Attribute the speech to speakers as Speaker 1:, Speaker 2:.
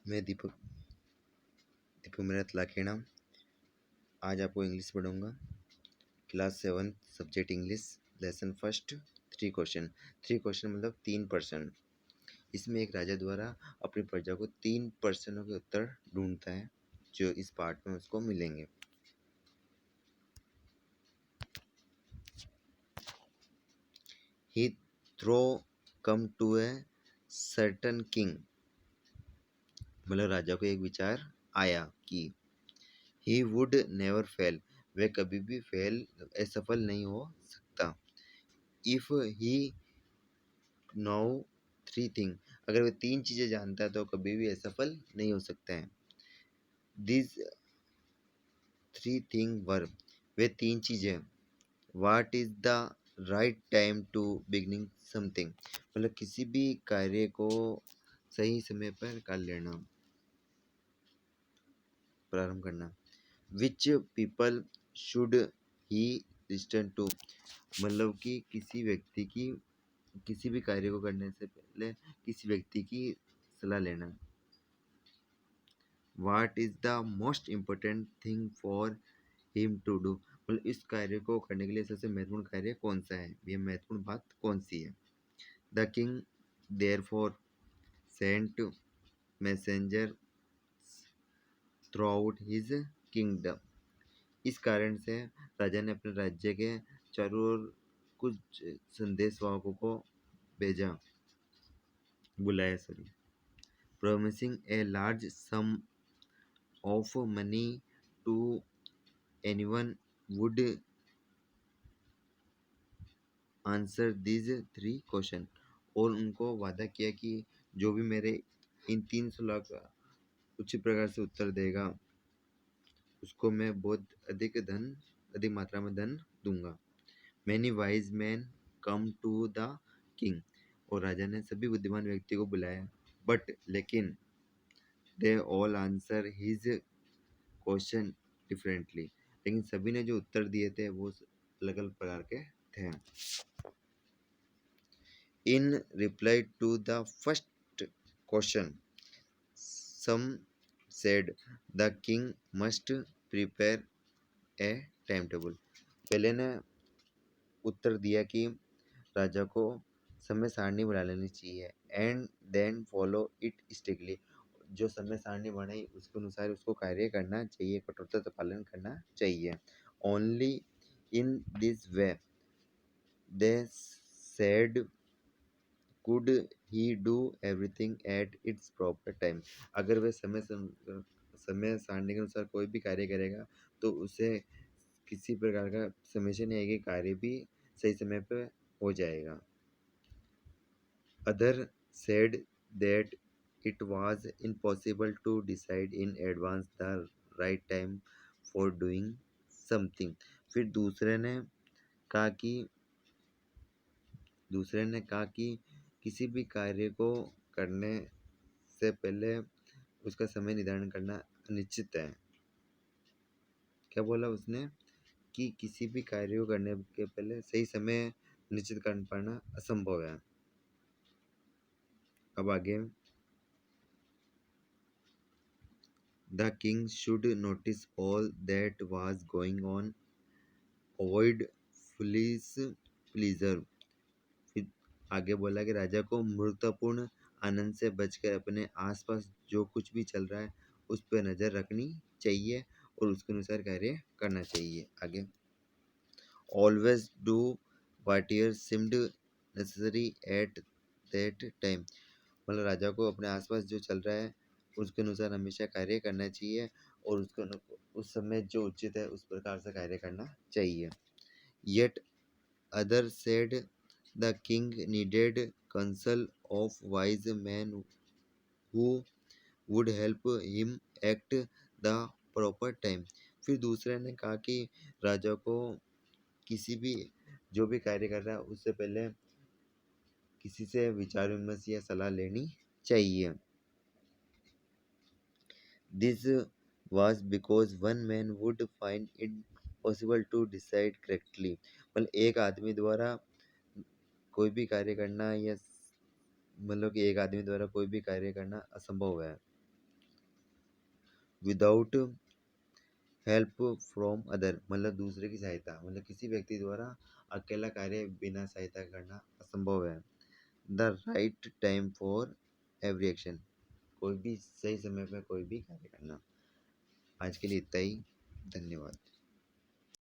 Speaker 1: मैं दीपक मेरा तलाकेड़ा आज आपको इंग्लिश पढ़ाऊँगा। Class 7 subject English lesson first. 3 question मतलब 3%। इसमें एक राजा द्वारा अपनी प्रजा को 3 प्रश्नों के उत्तर ढूंढता है जो इस पार्ट में उसको मिलेंगे। He throw come to a certain king, मतलब राजा को एक विचार आया कि he would never fail, वह कभी भी असफल नहीं हो सकता। if he know 3 things, अगर वह 3 चीजें जानता है तो कभी भी असफल नहीं हो सकता है। these 3 things were, वे 3 चीजें। what is the right time to beginning something, मतलब किसी भी कार्य को सही समय पर कर लेना, प्रारंभ करना। which people should he listen to, मतलब कि किसी व्यक्ति की किसी भी कार्य को करने से पहले किसी व्यक्ति की सलाह लेना। What is the most important thing for him to do, मतलब इस कार्य को करने के लिए सबसे महत्वपूर्ण कार्य कौन सा है, यह महत्वपूर्ण बात कौन सी है। The king therefore sent messenger throughout his kingdom, इस कारण से राजा ने अपने राज्य के चारों ओर कुछ संदेशवाहकों को बुलाया, promising a large sum of money to anyone would answer these 3 question, और उनको वादा किया कि जो भी मेरे इन 3 सवालों का उच्च प्रकार से उत्तर देगा उसको मैं बहुत अधिक मात्रा में धन दूंगा। Many wise men come to the king, और राजा ने सभी बुद्धिमान व्यक्ति को बुलाया। बट लेकिन they all answer his question differently, लेकिन सभी ने जो उत्तर दिए थे वो अलग अलग प्रकार के थे। In reply to the first question, some said the king must prepare a timetable, पहले ने उत्तर दिया कि राजा को समय सारणी बना लेनी चाहिए। And then follow it strictly, जो समय सारणी बनाई उसके अनुसार उसको कार्य करना चाहिए, कठोरता से पालन करना चाहिए। Only in this way they said could he do everything at its proper time, अगर वह समय सारणी के अनुसार कोई भी कार्य करेगा तो उसे किसी प्रकार का समस्या नहीं आएगी, कार्य भी सही समय पर हो जाएगा। Other said that it was impossible to decide in advance the right time for doing something, फिर दूसरे ने कहा कि किसी भी कार्य को करने से पहले उसका समय निर्धारण करना अनिश्चित है। क्या बोला उसने कि किसी भी कार्य को करने के पहले सही समय निश्चित कर पाना असंभव है। अब आगे, The king should notice all that was going on, avoid foolish pleasure, फिर आगे बोला कि राजा को मूर्खतापूर्ण आनंद से बचकर अपने आसपास जो कुछ भी चल रहा है उस पर नज़र रखनी चाहिए और उसके अनुसार कार्य करना चाहिए। आगे, always do whatever seemed necessary at that time, मतलब राजा को अपने आसपास जो चल रहा है उसके अनुसार हमेशा कार्य करना चाहिए और उस समय जो उचित है उस प्रकार से कार्य करना चाहिए। Yet other said the king needed counsel of wise men who would help him act the proper time, फिर दूसरे ने कहा कि राजा को किसी भी जो भी कार्य कर रहा है उससे पहले किसी से विचार विमर्श या सलाह लेनी चाहिए। This was because one man would find it possible to decide correctly, मतलब एक आदमी द्वारा कोई भी कार्य करना या मतलब कि एक आदमी द्वारा कोई भी कार्य करना असंभव है। विदाउट हेल्प फ्रॉम अदर, मतलब दूसरे की सहायता, मतलब किसी व्यक्ति द्वारा अकेला कार्य बिना सहायता करना असंभव है। The right time for every action, कोई भी सही समय पर कोई भी कार्य करना। आज के लिए इतना ही। धन्यवाद।